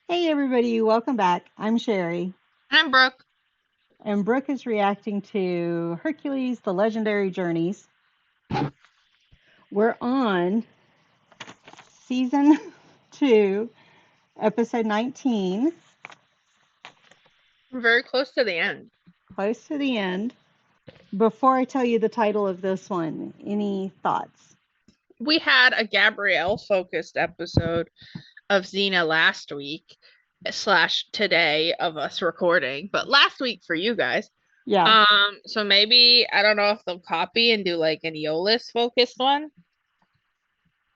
Hey everybody, welcome back. I'm Sherry, I'm Brooke. and Brooke is reacting to Hercules, The Legendary Journeys. We're on season 2, episode 19, We're very close to the end. close to the end. Before I tell you the title of this one, any thoughts? We had a Gabrielle focused episode of Xena last week slash today of us recording, but last week for you guys. Yeah, So maybe I don't know if they'll copy and do like an Eolus focused one,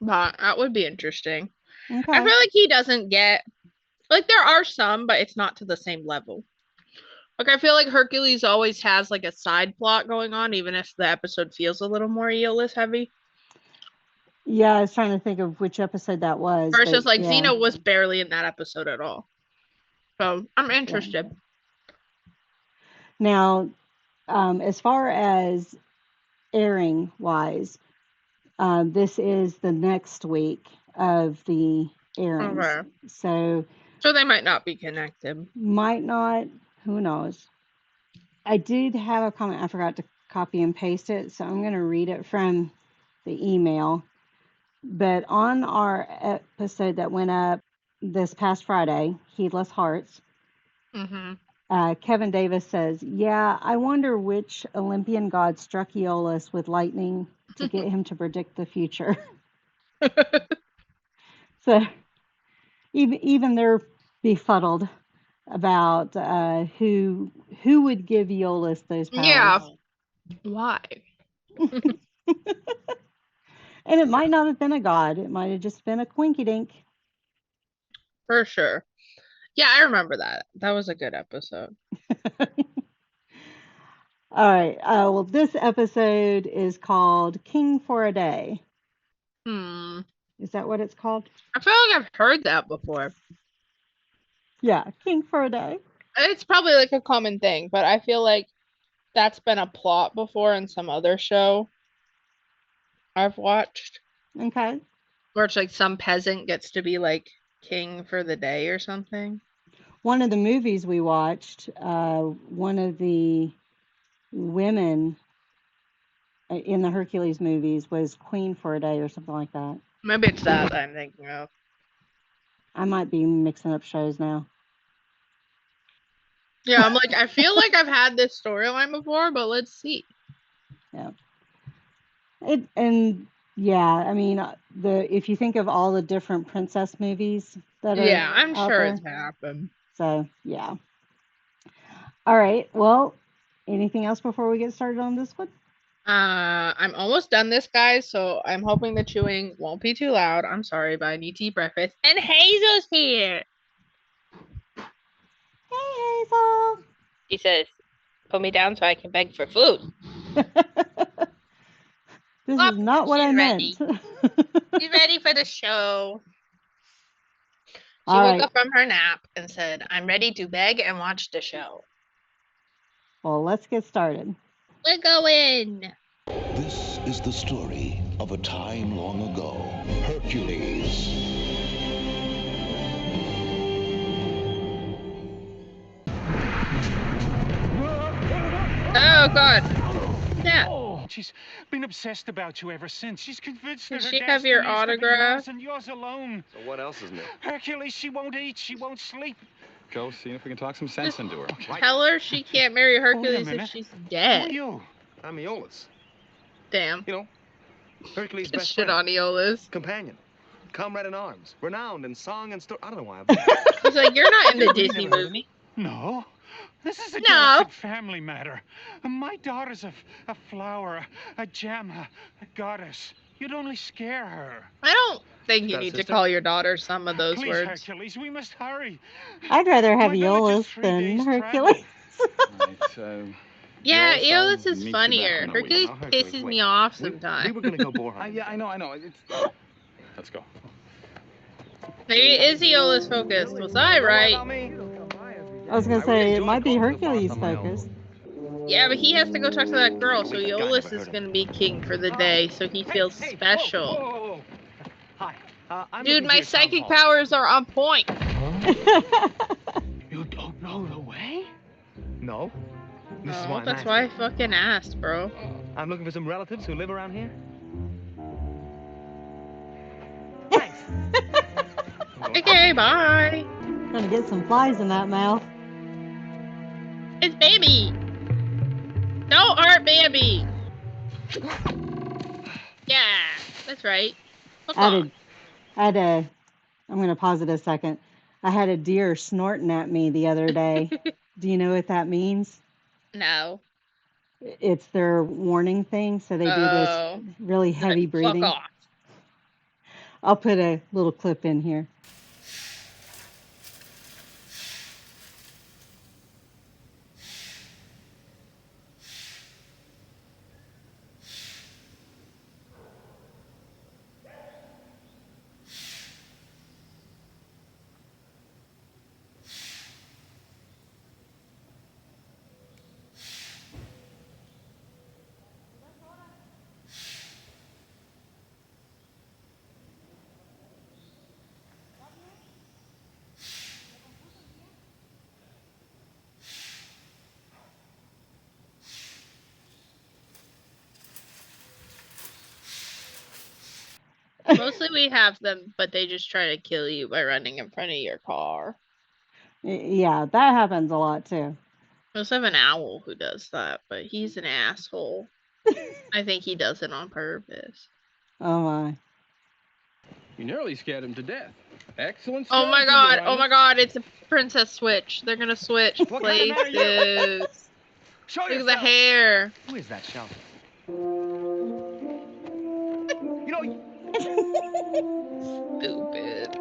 but that would be interesting. I okay. feel like he doesn't get like there are some, but it's not to the same level. Like I feel like Hercules always has like a side plot going on, even if the episode feels a little more Eolus heavy. Yeah, I was trying to think of which episode that was, but Versus like yeah, Xena was barely in that episode at all. So I'm yeah. interested. Now, as far as airing wise, this is the next week of the airings. Okay. So, So they might not be connected. might not, who knows. I did have a comment, I forgot to copy and paste it, so I'm going to read it from the email. But on our episode that went up this past Friday, Heedless Hearts, Mm-hmm. Kevin Davis says, "Yeah, I wonder which Olympian god struck Aeolus with lightning to get him to predict the future." So even they're befuddled about who would give Aeolus those Yeah. powers. Why? And it might not have been a god; it might have just been a quinky dink. For sure. Yeah, I remember that. That was a good episode. All right. Well, this episode is called "King for a Day." Hmm. Is that what it's called? I feel like I've heard that before. Yeah, "King for a Day." It's probably like a common thing, but I feel like that's been a plot before in some other show I've watched Okay. where it's like some peasant gets to be like king for the day or something. One of the movies we watched, one of the women in the Hercules movies was queen for a day or something like that. Maybe it's that I'm thinking of. I might be mixing up shows now. Yeah, I'm like, I feel like I've had this storyline before, but let's see. Yeah. And yeah, I mean the if you think of all the different princess movies that are Yeah, I'm out sure there, it's happened. so yeah. All right. Well, anything else before we get started on this one? I'm almost done this, guys, so I'm hoping the chewing won't be too loud. I'm sorry, but I need to eat breakfast. And Hazel's here. Hey, Hazel. He says, put me down so I can beg for food. This Oh, is not what I she's meant. ready. She's ready for the show. She All woke right. up from her nap and said, I'm ready to beg and watch the show. Well, let's get started. We're going. This is the story of a time long ago. Hercules. Oh, God. Yeah. She's been obsessed about you ever since. She's convinced Does that her she have your destiny is to be autograph? yours and yours alone. So what else is new? Hercules, she won't eat, she won't sleep. Go see if we can talk some sense into her. Tell her she can't marry Hercules if minute. she's Who are dead. you? I'm Aeolus. Damn. You know, Hercules' Get best shit friend, on Eolus. companion, comrade in arms, renowned in song and story. I don't know why. He's like, you're not in the You've Disney never heard of movie. No. This is a No. delicate family matter. My daughter's a flower, a gem, a goddess. You'd only scare her. I don't think you Got a need to sister? call your daughter some of those Please, words. Hercules, we must hurry. I'd rather have My village is Aeolus 3 than days' Hercules. Right, Yeah, Aeolus, Eolus I'll is meet you funnier. back when Hercules we- Hercules, pisses wait. me off we sometimes. were gonna go bore hunting. Yeah, I know. It's... Let's go. Maybe it is Eolus focused. Was I right? I was gonna say it might be Hercules focused. Yeah, but he has to go talk to that girl, so Wait, that guy Eolus never is heard of gonna be king for the day, so he feels special. Whoa. Hi. I'm Dude, looking for my your town psychic hall. powers are on point. You don't know the way? No. This is why Oh, I'm that's asking. why I fucking asked, bro. I'm looking for some relatives who live around here. Thanks. Okay, bye. Gonna get some flies in that mouth. It's Bambi. Don't hurt Bambi. Yeah, that's right. Fuck off. I'm gonna pause it a second. I had a deer snorting at me the other day. Do you know what that means? No. It's their warning thing, so they do this Oh. really heavy Fuck breathing. off. I'll put a little clip in here. Mostly we have them, but they just try to kill you by running in front of your car. Yeah, that happens a lot too. We also have an owl who does that, but he's an asshole. I think he does it on purpose. Oh my. You nearly scared him to death. Excellent. Oh my strategy, god, oh my god, it's a princess switch. They're gonna switch What kind of man are you? places. Show Look at yourself. the hair. Who is that shouting? You know, Stupid.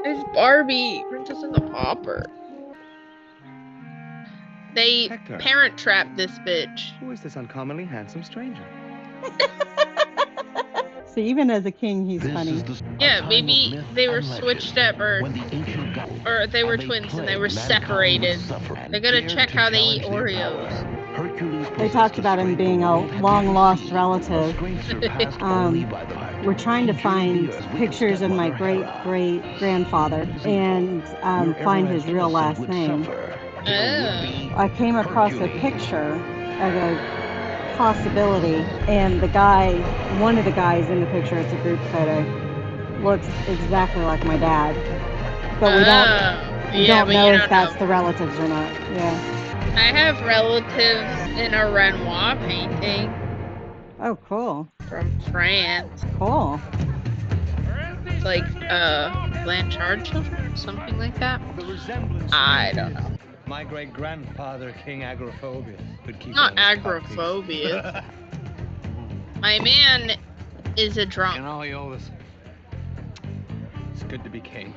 It's Barbie, Princess and the Pauper. They Hector. parent trapped this bitch. who is this uncommonly handsome stranger? So even as a king, he's This funny. is the Yeah, a time maybe of myth they were and legend, switched at birth. when the ancient gods Or they were and twins and they plagued were mankind separated. with suffering They gotta dared check to how they eat challenge their Oreos. power. Hercules They possessed talked a about him strength being the a world had long never lost seen, relative. a strength surpassed Um, only by the heart. We're trying to He journeyed find the earth with his pictures of my stepmother, great Hera. great grandfather and Wherever find an his real innocent last would name. suffer, there would be I came across a Hercules. picture of a possibility, and the guy, one of the guys in the picture, it's a group photo, looks exactly like my dad. But we don't Yeah, but know you if don't that's know. the relatives or not. Yeah. I have relatives in a Renoir painting Oh, cool. from France. Cool. It's like Blanchard children, something like that. The resemblance. I don't know. My great grandfather, King Agrophobia, could keep Not all his puppies. agoraphobia. My man is a You drunk. know, Aeolus, it's good to be king.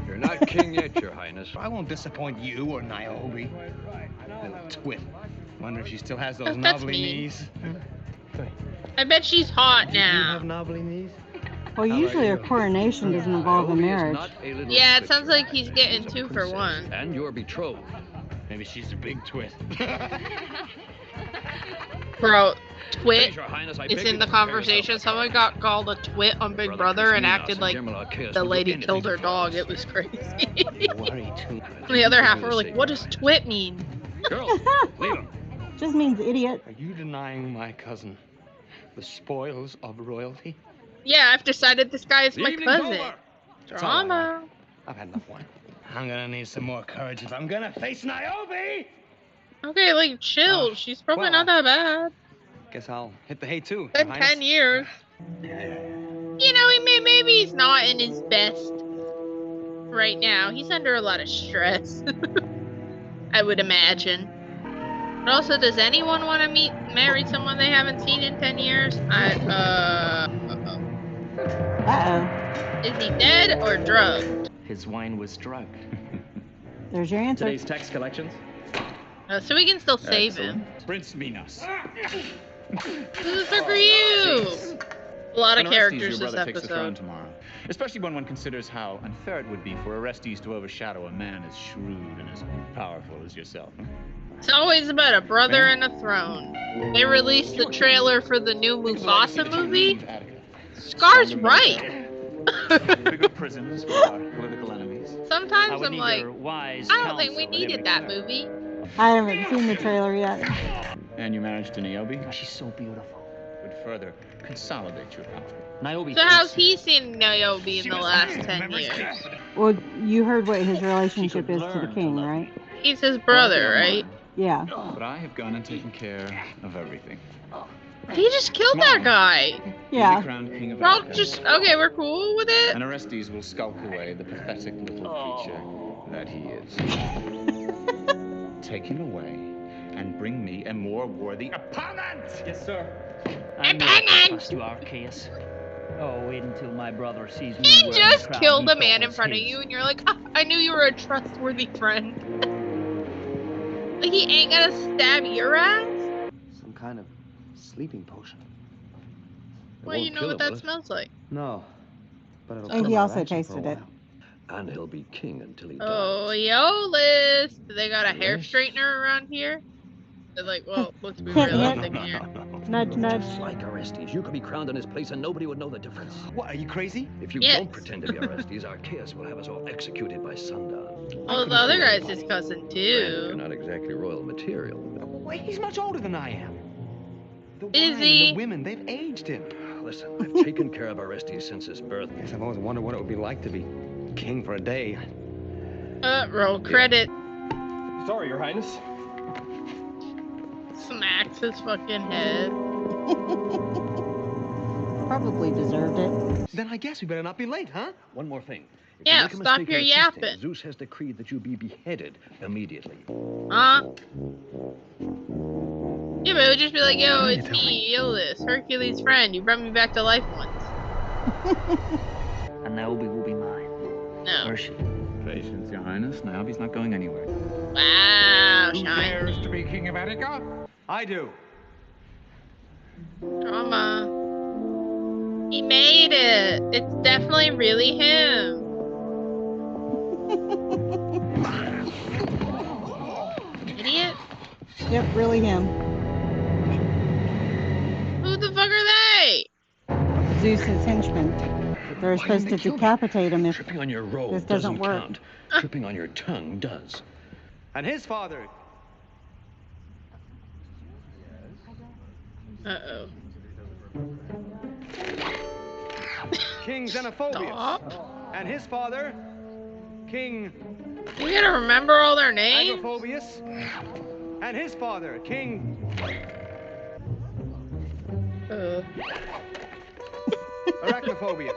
You're not king yet, Your Highness. I won't disappoint you or Niobe. Little twit. Wonder if she still has those That's knobbly mean. knees. I bet she's hot Do you have now. knobbly knees? Well, How usually a about you? coronation doesn't involve a Niobe is marriage. not a little Yeah, it twit, sounds Your like he's Highness. getting She's a 2 for princess, 1. And you're betrothed. Maybe she's a big twit. Bro, twit Please, Your Highness, I is beg in you the to prepare conversation. yourself. Someone got called a twit on Big Brother and acted like the lady killed her dog. It was crazy. Worry too. The other half were like, what does twit mean? Girls, leave him. Just means idiot. Are you denying my cousin the spoils of royalty? Yeah, I've decided this guy is The my evening's cousin. over. It's all I want. Drama. I've had enough wine. I'm gonna need some more courage if I'm gonna face Niobe! Okay, like, chill. She's probably well, not that bad. Guess I'll hit the hay too. Your Been Highness. 10 years. Yeah. You know, maybe he's not in his best right now. He's under a lot of stress. I would imagine. But also, does anyone want to marry someone they haven't seen in 10 years? Uh-oh. Is he dead or drugged? His wine was drugged. There's your answer. Today's tax collections? So we can still save him. Prince Minos. This is so for you! A lot of When Orestes, characters your this brother, takes the throne episode. tomorrow. Especially when one considers how unfair it would be for Orestes to overshadow a man as shrewd and as powerful as yourself. Huh? It's always about a brother and a throne. They released the trailer for the new Mufasa movie. Scar's right. bigger prisons for our political enemies. Sometimes I'm like, wise I don't think we needed that movie. I haven't seen the trailer yet. And your marriage to Niobe She's so beautiful. would further consolidate your power. Niobe. So how's he seen Niobe in the last 10 years? Well, you heard what his relationship is to the king, right? He's his brother, right? Yeah. But I have gone and taken care of everything. He just killed that guy. Yeah. Be crowned king of We're all Africa. just, okay, we're cool with it. And Orestes will skulk away the pathetic little creature that he is. Take him away and bring me a more worthy opponent! Yes, sir. Opponent! You Arceus. Oh, wait until my brother sees me. He wearing the just crown killed he a man thought in was front of his. you, and you're like, ah, I knew you were a trustworthy friend. Like, he ain't gonna stab your ass? Some kind of sleeping potion. Well, you know what that smells like. No. But it'll And calm he our also action for a tasted it. while. And he'll be king until he Oh, dies. yo, Liz. Do they got a hair straightener around here? They're like, well, let's be realistic here. Nudge, nudge. Just like Orestes, you could be crowned in his place and nobody would know the difference. What, are you crazy? If you Yes. don't pretend to be Orestes, Arceus will have us all executed by sundown. Well, the other guy's his cousin, You're too. not exactly royal material. Wait, he's much older than I am. The Is wine he? and the women, they've aged him. Listen, I've taken care of Orestes since his birth. Guess I've always wondered what it would be like to be king for a day. Roll credit. Sorry, Your Highness. Smacks his fucking head. Probably deserved it. Then I guess we better not be late, huh? One more thing. If Yeah, you make a stop mistake your in assisting, yapping. Zeus has decreed that you be beheaded immediately. Huh? Yeah, but it would just be like, yo, it's me, Iolis, Hercules' friend. You brought me back to life once. And Niobe will be mine. No. Where's she? Patience, Your Highness. Niobe's not going anywhere. Wow, Shine. to be king of Attica? I do. Drama. He made it. It's definitely really him. Idiot. Yep, really him. Who the fuck are they? Zeus's henchmen. They're supposed to decapitate him if Tripping on your robe this doesn't work. count. Tripping on your tongue does. And his father. Uh-oh. King Xenophobius. Stop. And his father, King You gotta remember all their names? Agrophobius. And his father, King Arachnophobius.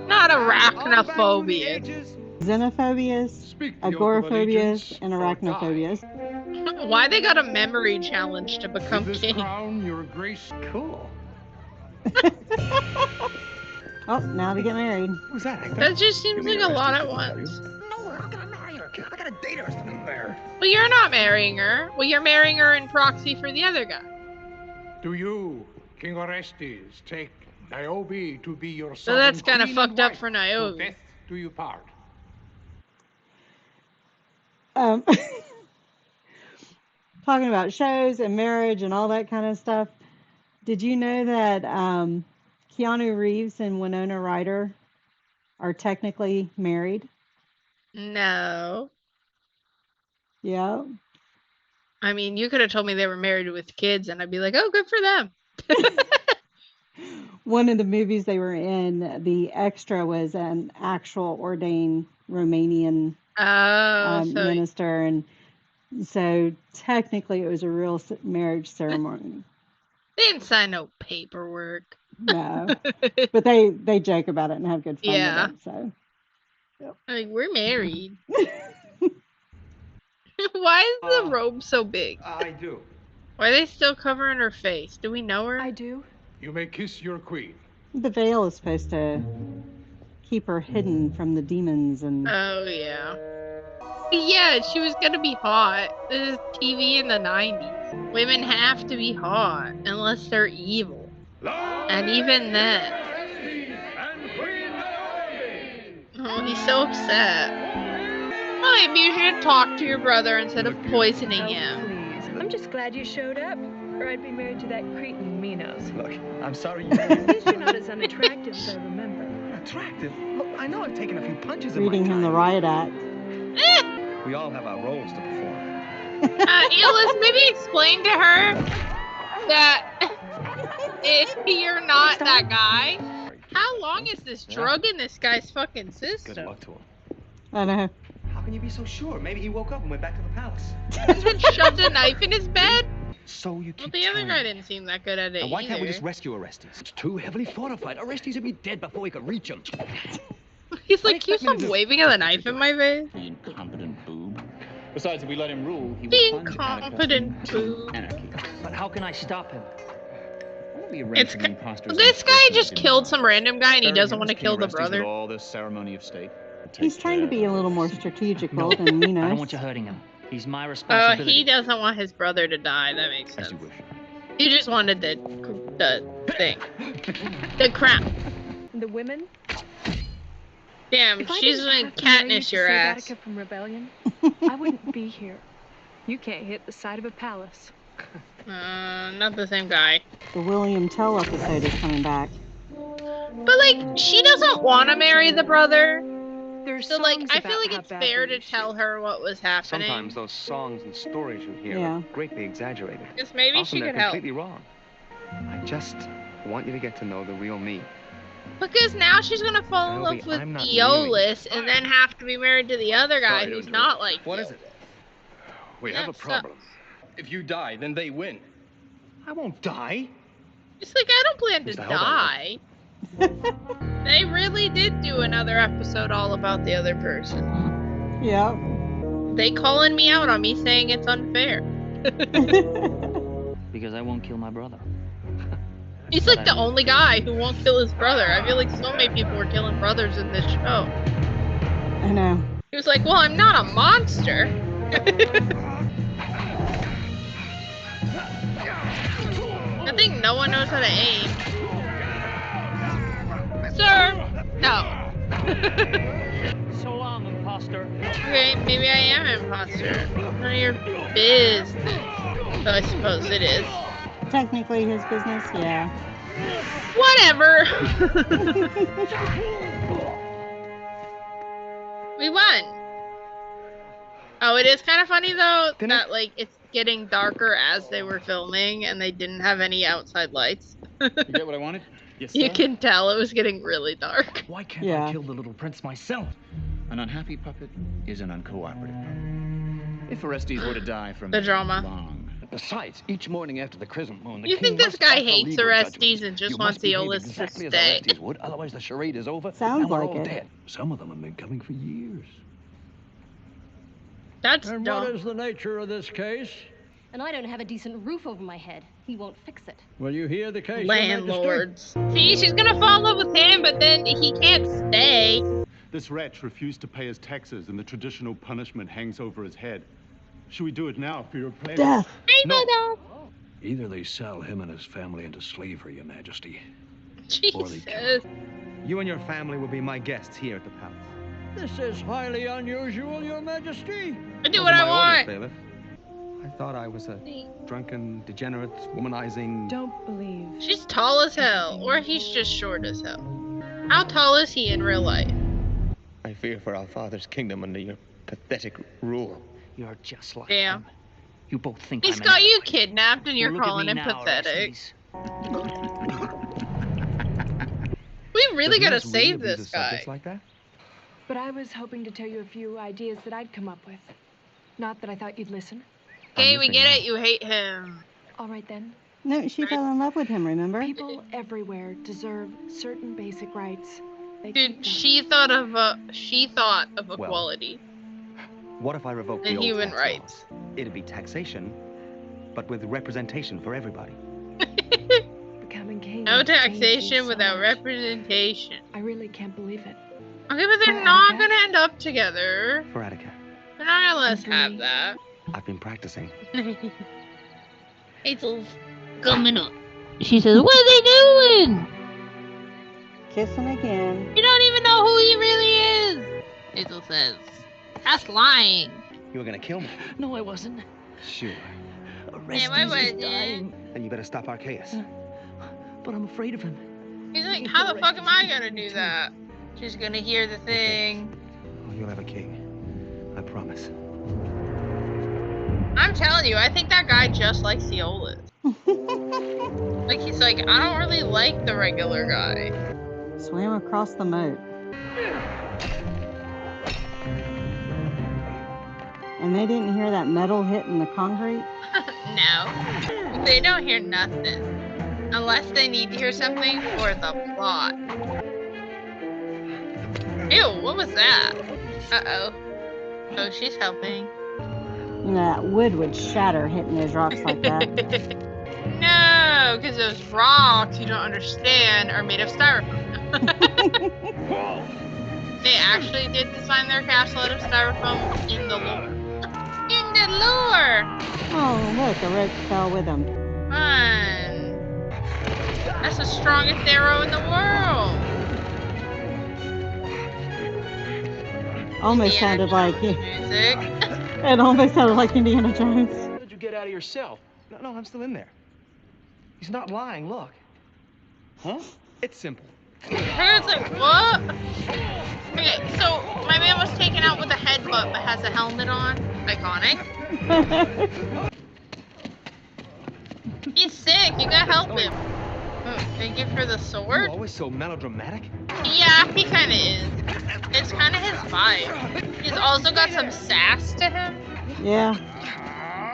Not And all back through the arachnophobia. ages, xenophobius, Speak the oath of agoraphobius, allegiance and or arachnophobius. Why they got a memory challenge to become With this king? crown, your grace. Cool. Oh, now they get married. Who's that, Hector? That just seems like a lot at once. No, how can I marry her? I gotta date her or something there. Well, you're not marrying her. Well, you're marrying her in proxy for the other guy. Do you, King Orestes, take Niobe to be your So that's sovereign kinda queen fucked and up wife? for Niobe. To death do you part? Talking about shows and marriage and all that kind of stuff. Did you know that Keanu Reeves and Winona Ryder are technically married? No. Yeah. I mean, you could have told me they were married with kids, and I'd be like, oh, good for them. One of the movies they were in, the extra was an actual ordained Romanian Oh, so minister, and so technically it was a real marriage ceremony. they didn't sign no paperwork. No, but they joke about it and have good fun Yeah. with it. So Like, we're married. Why is the robe so big? I do. Why are they still covering her face? Do we know her? I do. You may kiss your queen. the veil is supposed to keep her hidden from the demons and Oh, yeah. Yeah, she was gonna be hot. This is TV in the 90s. Women have to be hot, unless they're evil. And even then. Oh, he's so upset. Well, maybe you should talk to your brother instead of poisoning him. Please. I'm just glad you showed up, or I'd be married to that cretin Minos. Look, I'm sorry you. At least you're not as unattractive as I remember. Attractive? Look, know I've taken a few punches in Reading my him the time. riot act. We all have our roles to perform. Elis, maybe explain to her that if you're not that guy, how long is this drug in this guy's fucking Good system? luck to him. I know. How can you be so sure? Maybe he woke up and went back to the palace. He's been shoved a knife in his bed? So you Well, keep the other telling guy me. didn't seem that good at it And why can't we either. just rescue Orestes? It's too heavily fortified. Orestes would be dead before we could reach him. He's What like, do you you expect me to stop do? waving a knife in my face? The incompetent boob. Besides, if we let him rule, he The will plunge Attica incompetent into boob. anarchy. But how can I stop him? Why don't we arrange It's for the imposters this and guy prisoners just in killed line? some random guy and he Bury doesn't him want to as kill King the Orestes with brother. all this ceremony of state. He's trying to be a little more strategical than, you know. I don't want you hurting him. He's my Oh, responsibility. he doesn't want his brother to die. That makes As sense. you wish. He just wanted the thing. The crown. The women? Damn, If I she's didn't gonna have to marry you Katniss to your save ass. Attica from rebellion, I wouldn't be here. You can't hit the side of a palace. Not the same guy. The William Tell episode is coming back. But like, she doesn't want to marry the brother. There's So like, songs I about feel like how it's fair badly to you tell should. her what was happening. Sometimes those songs and stories you hear Yeah. are greatly exaggerated. Because maybe Often she they're could help. completely wrong. I just want you to get to know the real me. Because now she's gonna fall in Shelby, love with I'm not Aeolus and then have to be married to the other guy Sorry to who's interrupt. not like What is it? We Yeah, have a so- problem. If you die, then they win. I won't die. It's like, I don't plan to Who's the hell that die. They really did do another episode all about the other person. Yeah. They calling me out on me saying it's unfair. Because I won't kill my brother. He's like the only guy who won't kill his brother. I feel like so many people were killing brothers in this show. I know. He was like, well, I'm not a monster. I think no one knows how to aim. Sir! No. So long, imposter. Okay, maybe I am an imposter. None of your business. Though I suppose it is. Technically his business, yeah. Whatever. We won. Oh, it is kind of funny though that like it's getting darker as they were filming and they didn't have any outside lights. You get what I wanted? Yes, You sir. can tell it was getting really dark. Why can't Yeah. I kill the little prince myself? An unhappy puppet is an uncooperative puppet. If Orestes were to die from The drama. long, Besides, each morning after the crescent moon, the You king think this must guy offer hates legal Orestes judgment. and just You wants must behave Aeolus to exactly as stay? Orestes would, otherwise the charade is over. Sounds and we're like all it. dead. Some of them have been coming for years. That's And dumb. what is the nature of this case? And I don't have a decent roof over my head. He won't fix it. Will you hear the case, Your Majesty? Landlords. See, she's gonna fall in love with him, but then he can't stay. This wretch refused to pay his taxes, and the traditional punishment hangs over his head. Should we do it now for your pleasure? Death. No. Either they sell him and his family into slavery, Your Majesty. Jesus. You and your family will be my guests here at the palace. This is highly unusual, Your Majesty. I do Those what are I my want. orders, bailiff. I thought I was a drunken, degenerate, womanizing... Don't believe. She's tall as hell, or he's just short as hell. How tall is he in real life? I fear for our father's kingdom under your pathetic rule. You're just like Damn. him. You both think He's I'm got an you kidnapped and you're Look at calling me him now, pathetic. Orestes. We really But gotta Nurse really save abuses this guy. subjects like that? But I was hoping to tell you a few ideas that I'd come up with. Not that I thought you'd listen. Okay, I'm we listening get now. it. You hate him. All right then. No, she fell in love with him, remember? People everywhere deserve certain basic rights. They Dude, keep them. she thought of Well, equality What if I revoke the and old human tax rights. laws? It'd be taxation, but with representation for everybody. Becoming king. No has changed you taxation so without much. representation. I really can't believe it. Okay, but they're For not Attica? gonna end up together. For Attica, They're not gonna let us And for have me. that. I've been practicing. Hazel's coming up. She says, "What are they doing? Kissing again. You don't even know who he really is." Hazel says, "That's lying." You were gonna kill me. No, I wasn't. Sure. Orestes I is wasn't. dying. Then you better stop Archaeus. But I'm afraid of him. He's like, "How the fuck am I gonna do that?" She's gonna hear the thing. Oh, you'll have a king. I promise. I'm telling you, I think that guy just likes Aeolus. Like, he's like, I don't really like the regular guy. Swam across the moat. And they didn't hear that metal hitting the concrete? No. They don't hear nothing. Unless they need to hear something for the plot. Ew, what was that? Uh-oh. Oh, she's helping. You know, that wood would shatter hitting those rocks like that. No, because those rocks, you don't understand, are made of styrofoam. They actually did design their castle out of styrofoam in the lore. In the lore! Oh, look, a rope fell with them. Fun. That's the strongest arrow in the world. Almost Indiana sounded like Jones music. it almost sounded like Indiana Jones. How did you get out of your cell? No, I'm still in there. He's not lying, look. Huh? It's simple. It's like, what? Okay, so my man was taken out with a headbutt but has a helmet on. Iconic. He's sick, you gotta help him. Oh, thank you for the sword. You're always so melodramatic. Yeah, he kinda is. It's kinda his vibe. He's also got some sass to him. Yeah.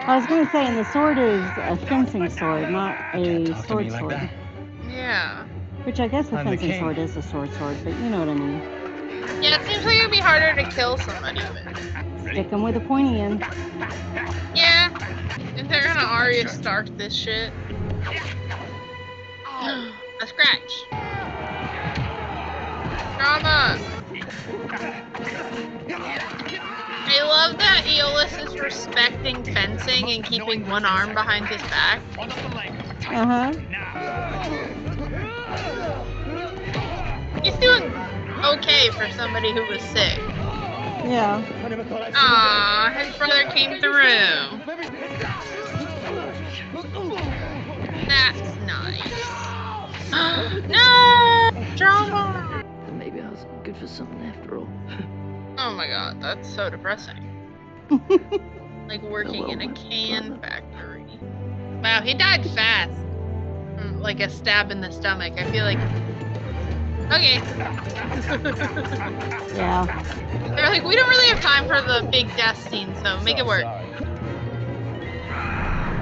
I was going to say, and the sword is a fencing sword, not a sword sword. Yeah. Which I guess a fencing sword is a sword, but you know what I mean. Yeah, it seems like it'd be harder to kill somebody with. Stick them with a pointy end. Yeah. If they're gonna Arya Stark this shit. A scratch. Drama. I love that Aeolus is respecting fencing and keeping one arm behind his back. Uh-huh. He's doing okay for somebody who was sick. Yeah. Aww, his brother came through. That's nice. No! Drama! Maybe I was good for something after all. Oh my god, that's so depressing. Like working in a can factory. Wow, he died fast. Like a stab in the stomach. I feel like... Okay. Yeah. They're like, we don't really have time for the big death scene, so make it work.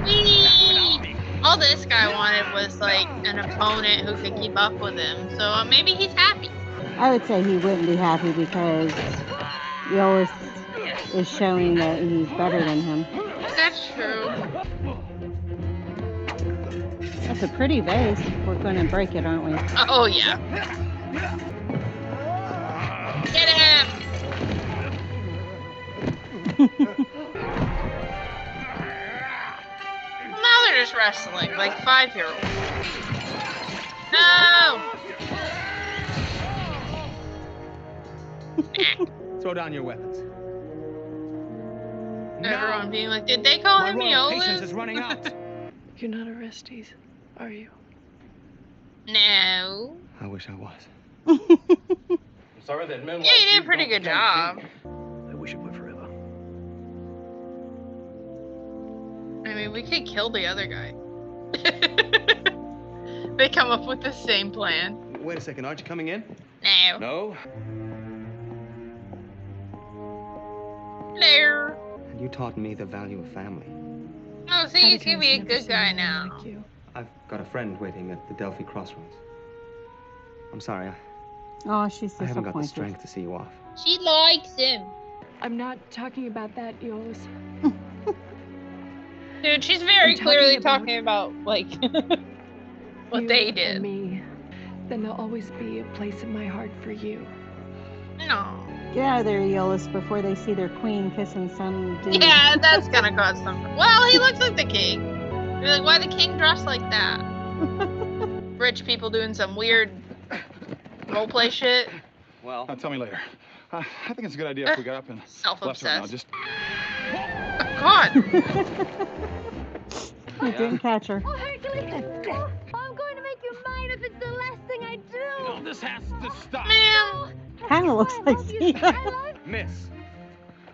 Whee! All this guy wanted was like an opponent who could keep up with him, so maybe he's happy. I would say he wouldn't be happy because Aeolus is showing that he's better than him. That's true. That's a pretty vase. We're going to break it, aren't we? Oh, yeah. Get him! Now they're just wrestling like 5-year-olds. No! Throw down your weapons. Everyone being like, did they call him Aeolus? Patience is running out. You're not Orestes, are you? No. I wish I was. I'm sorry that men Yeah, you did a pretty good job. I wish it were forever. I mean, we could kill the other guy. They come up with the same plan. Wait a second, aren't you coming in? No. No? Hello. And you taught me the value of family. Oh, see, he's gonna be a good guy now. I've got a friend waiting at the Delphi Crossroads. I'm sorry, Oh, she's I haven't got the disappointed. strength to see you off. She likes him. I'm not talking about that, Aeolus. Dude, she's very I'm clearly talking talking about, like, what You they and did. me. Then there'll always be a place in my heart for you. No. Get out of there, Aeolus, before they see their queen kissing some dude. Yeah, that's gonna cause some... Well, he looks like the king. You're like, why the king dressed like that? Rich people doing some weird roleplay shit. Well, Tell me later. I think it's a good idea if we got up and left right now. Self-obsessed. Just Oh, God. He didn't catch her. Oh, Hercules! I'm going to make you mine if it's the last thing I do! this has to stop. Man, Kind of looks like Cena. Miss,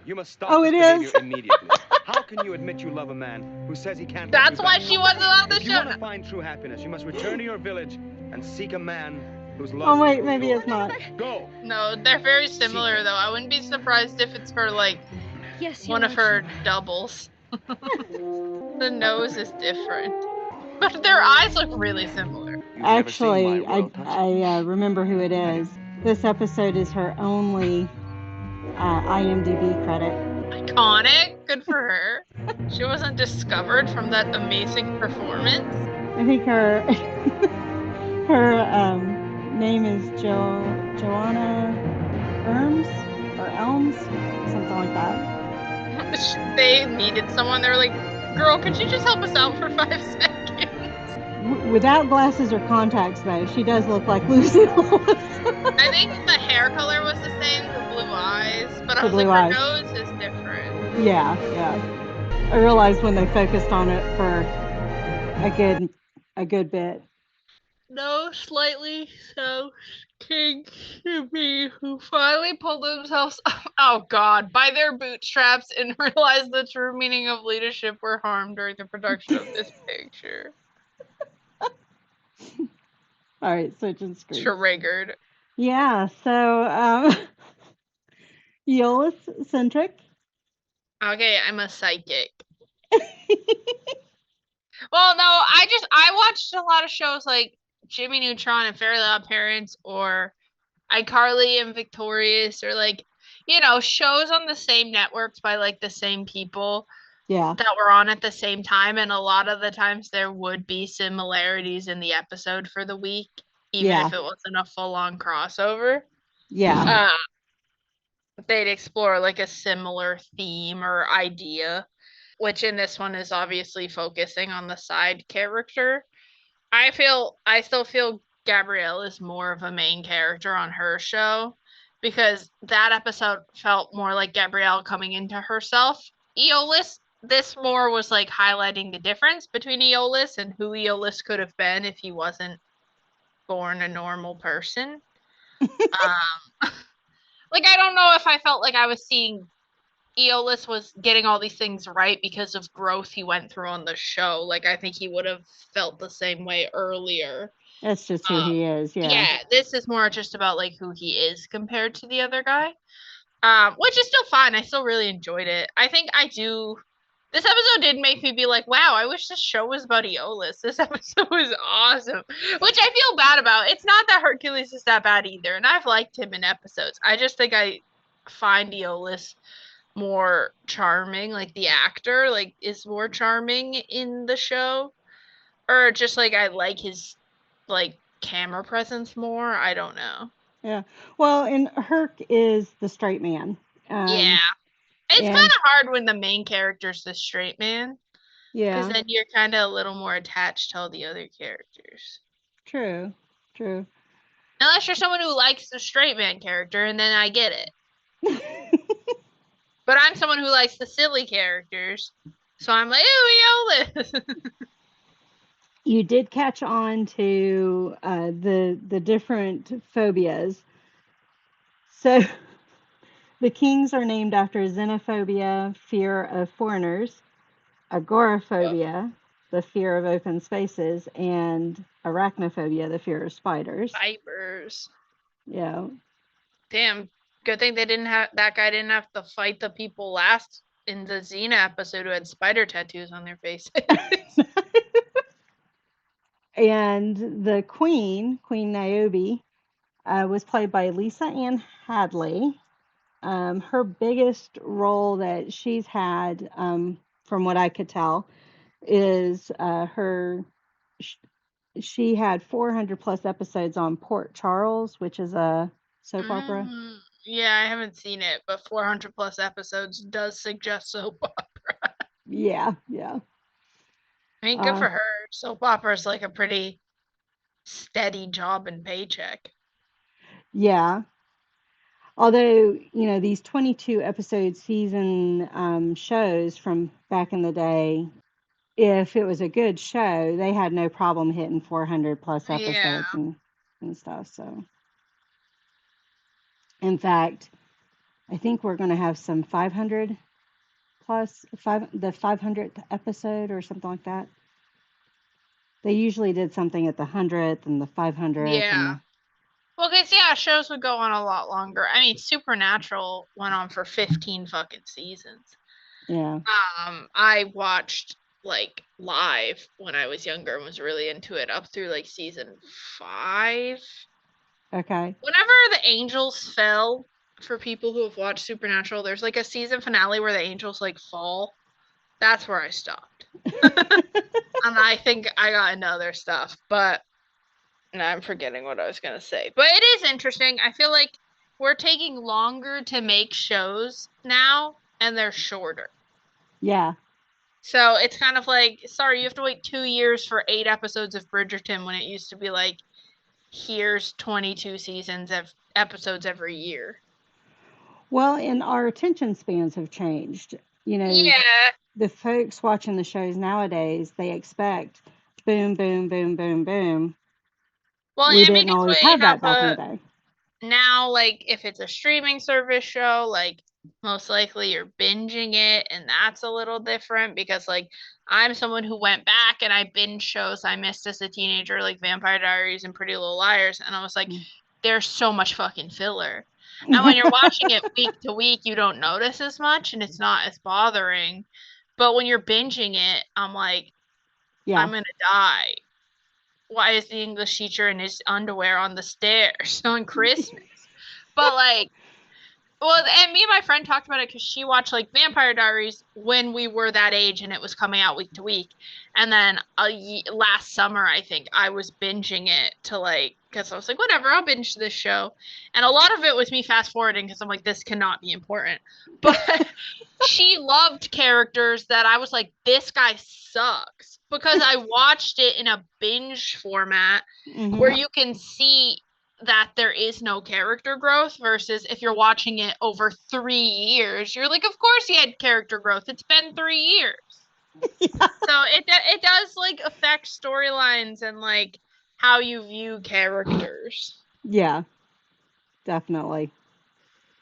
you must stop Oh, this it behavior is. immediately. How can you admit you love a man who says he can't love That's you why back? she wasn't on the If you show. want to find true happiness, you must return to your village and seek a man whose love Oh, wait, equals maybe yours. it's not. Go. No, they're very similar though. I wouldn't be surprised if it's her like one of her doubles. The nose is different, but their eyes look really similar. Actually, I remember who it is. This episode is her only IMDb credit. Iconic. Good for her. She wasn't discovered from that amazing performance. I think her name is Joanna Elms, something like that. They needed someone. They were like, "Girl, could you just help us out for 5 seconds?" Without glasses or contacts, though, she does look like Lucy Lawless. I think the hair color was the same, the blue eyes, but I was like, her nose is different. Yeah. I realized when they focused on it for a good bit. No, slightly so. King me, who finally pulled themselves up, oh god, by their bootstraps and realized the true meaning of leadership were harmed during the production of this picture. All right, switching screens. Triggered. Yeah, so Eolus centric. Okay, I'm a psychic. Well, no, I watched a lot of shows like Jimmy Neutron and Fairly Odd Parents or iCarly and Victorious or like, shows on the same networks by like the same people. Yeah. That were on at the same time, and a lot of the times there would be similarities in the episode for the week, even if it wasn't a full-on crossover. Yeah. They'd explore like a similar theme or idea, which in this one is obviously focusing on the side character. I still feel Gabrielle is more of a main character on her show because that episode felt more like Gabrielle coming into herself. Eolus, this more was like highlighting the difference between Eolus and who Eolus could have been if he wasn't born a normal person. Like, I don't know if I felt like I was seeing Eolus was getting all these things right because of growth he went through on the show. Like, I think he would have felt the same way earlier. That's just who he is, yeah. Yeah, this is more just about like who he is compared to the other guy. Which is still fine. I still really enjoyed it. I think this episode did make me be like, wow, I wish this show was about Eolus. This episode was awesome. Which I feel bad about. It's not that Hercules is that bad either, and I've liked him in episodes. I just think I find Eolus more charming, like the actor like is more charming in the show, or just like I like his like camera presence more. I don't know. Yeah, well, and Herc is the straight man. Yeah, it's kind of hard when the main character's the straight man. Yeah, because then you're kind of a little more attached to all the other characters. True. Unless you're someone who likes the straight man character, and then I get it. But I'm someone who likes the silly characters, so I'm like, ew, Eolus. You did catch on to the different phobias. So the kings are named after xenophobia, fear of foreigners, agoraphobia, the fear of open spaces, and arachnophobia, the fear of spiders. Vipers. Yeah. Damn. Good thing that guy didn't have to fight the people last in the Xena episode who had spider tattoos on their faces. And the Queen Niobe, was played by Lisa Ann Hadley. Her biggest role that she's had, from what I could tell, is she had 400 plus episodes on Port Charles, which is a soap opera. Yeah, I haven't seen it, but 400 plus episodes does suggest soap opera. Yeah. I mean, good for her. Soap opera is like a pretty steady job and paycheck. Yeah. Although, these 22 episode season shows from back in the day, if it was a good show, they had no problem hitting 400 plus episodes and stuff. So, In fact, I think we're going to have some 500 plus, the 500th episode or something like that. They usually did something at the 100th and the 500th. Yeah. Well, because, yeah, shows would go on a lot longer. I mean, Supernatural went on for 15 fucking seasons. Yeah. I watched, like, live when I was younger and was really into it up through, like, season 5. Okay. Whenever the angels fell, for people who have watched Supernatural, there's, like, a season finale where the angels, like, fall. That's where I stopped. And I think I got into other stuff, but I'm forgetting what I was going to say. But it is interesting. I feel like we're taking longer to make shows now, and they're shorter. Yeah. So it's kind of like, sorry, you have to wait 2 years for 8 episodes of Bridgerton when it used to be like, here's 22 seasons of episodes every year. Well, and our attention spans have changed. Yeah. The folks watching the shows nowadays, they expect boom, boom, boom, boom, boom. Well, We I mean, didn't it's always what you have that have back in the day. now, like, if it's a streaming service show, like, most likely you're binging it, and that's a little different because, like, I'm someone who went back and I binge shows I missed as a teenager, like Vampire Diaries and Pretty Little Liars, and I was like, there's so much fucking filler. And when you're watching it week to week, you don't notice as much, and it's not as bothering. But when you're binging it, I'm like, Yeah. I'm gonna die. Why is the English teacher in his underwear on the stairs on Christmas? But, like, well, and me and my friend talked about it because she watched, like, Vampire Diaries when we were that age and it was coming out week to week. And then last summer, I think, I was binging it to, like, because I was like, whatever, I'll binge this show. And a lot of it was me fast forwarding because I'm like, this cannot be important. But she loved characters that I was like, this guy sucks. Because I watched it in a binge format where you can see that there is no character growth versus if you're watching it over 3 years, you're like, of course he had character growth. It's been 3 years. Yeah. So it does, like, affect storylines and, like, how you view characters. Yeah, definitely.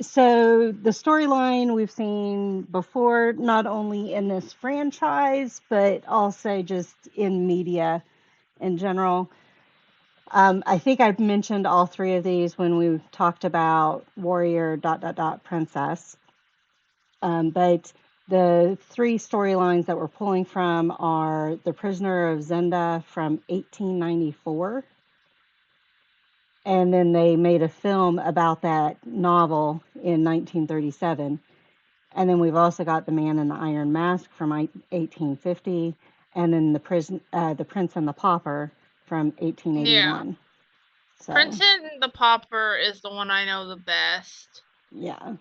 So the storyline we've seen before, not only in this franchise, but also just in media in general. I think I've mentioned all 3 of these when we talked about Warrior ... Princess. But the 3 storylines that we're pulling from are The Prisoner of Zenda from 1894. And then they made a film about that novel in 1937. And then we've also got The Man in the Iron Mask from 1850. And then The Prince and the Pauper from 1881. Yeah. So. Prince and the Pauper is the one I know the best. Yeah.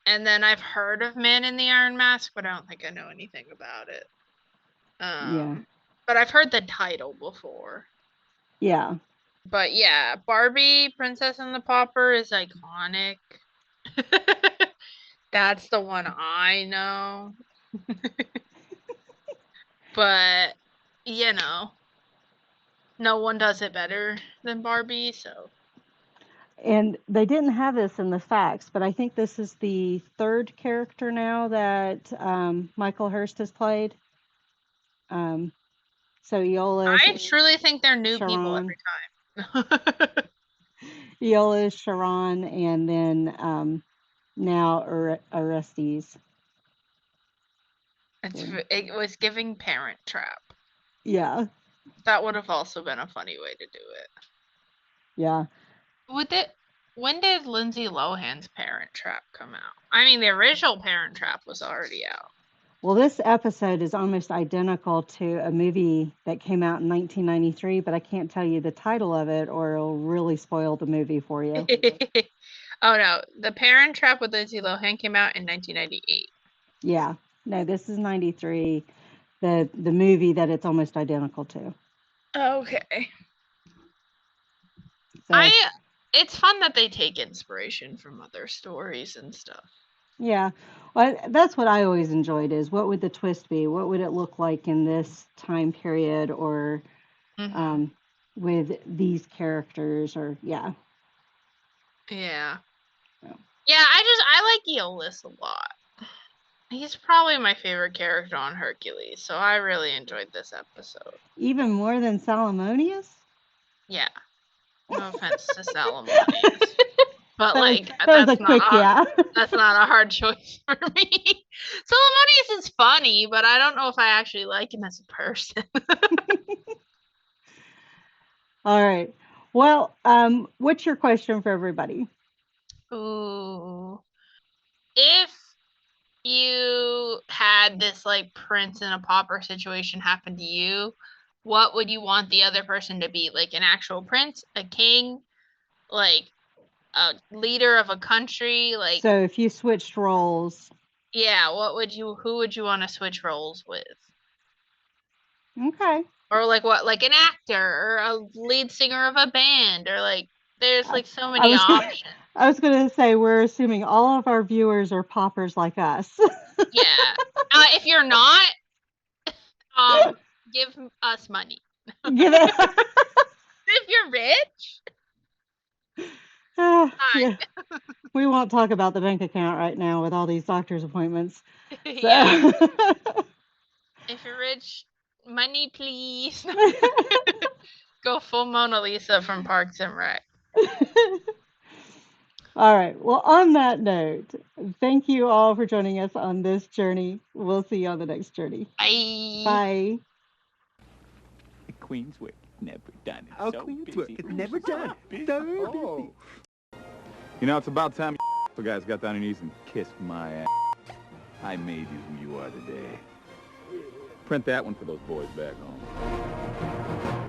And then I've heard of Man in the Iron Mask, but I don't think I know anything about it. Yeah. But I've heard the title before. Yeah. But yeah, Barbie, Princess and the Pauper is iconic. That's the one I know. But, you know, no one does it better than Barbie, so. And they didn't have this in the facts, but I think this is the 3rd character now that Michael Hurst has played. So Eola. I truly think they're new Sharon. People every time. Eola, Sharon, and then now Orestes. It was giving Parent Trap. Yeah. That would have also been a funny way to do it. Yeah. When did Lindsay Lohan's Parent Trap come out? I mean, the original Parent Trap was already out. Well, this episode is almost identical to a movie that came out in 1993, but I can't tell you the title of it or it'll really spoil the movie for you. Oh, no. The Parent Trap with Lindsay Lohan came out in 1998. Yeah. No, this is 93, the movie that it's almost identical to. Okay. So, it's fun that they take inspiration from other stories and stuff. Yeah. Well, that's what I always enjoyed is what would the twist be? What would it look like in this time period or with these characters or, yeah. Yeah. Yeah, I like Aeolus a lot. He's probably my favorite character on Hercules, so I really enjoyed this episode. Even more than Salomonius? Yeah. No offense to Salomonius. But like that was a quick yeah. That's not a hard choice for me. Salomonius is funny, but I don't know if I actually like him as a person. All right. Well, what's your question for everybody? Ooh. If you had this like prince and a pauper situation happen to you, what would you want the other person to be? Like an actual prince, a king, like a leader of a country, like So if you switched roles. Yeah, who would you want to switch roles with? Okay. Or like what, like an actor or a lead singer of a band, or like there's like so many options. I was going to say we're assuming all of our viewers are paupers like us. Yeah. If you're not, give us money. Give it. If you're rich. Yeah. We won't talk about the bank account right now with all these doctor's appointments. So. Yeah. If you're rich, money please. Go full Mona Lisa from Parks and Rec. All right. Well, on that note, thank you all for joining us on this journey. We'll see you on the next journey. Bye. Bye. Queen's work never done. Our Queen's work is never done. So busy. You know, it's about time you guys got down on your knees and kissed my ass. I made you who you are today. Print that one for those boys back home.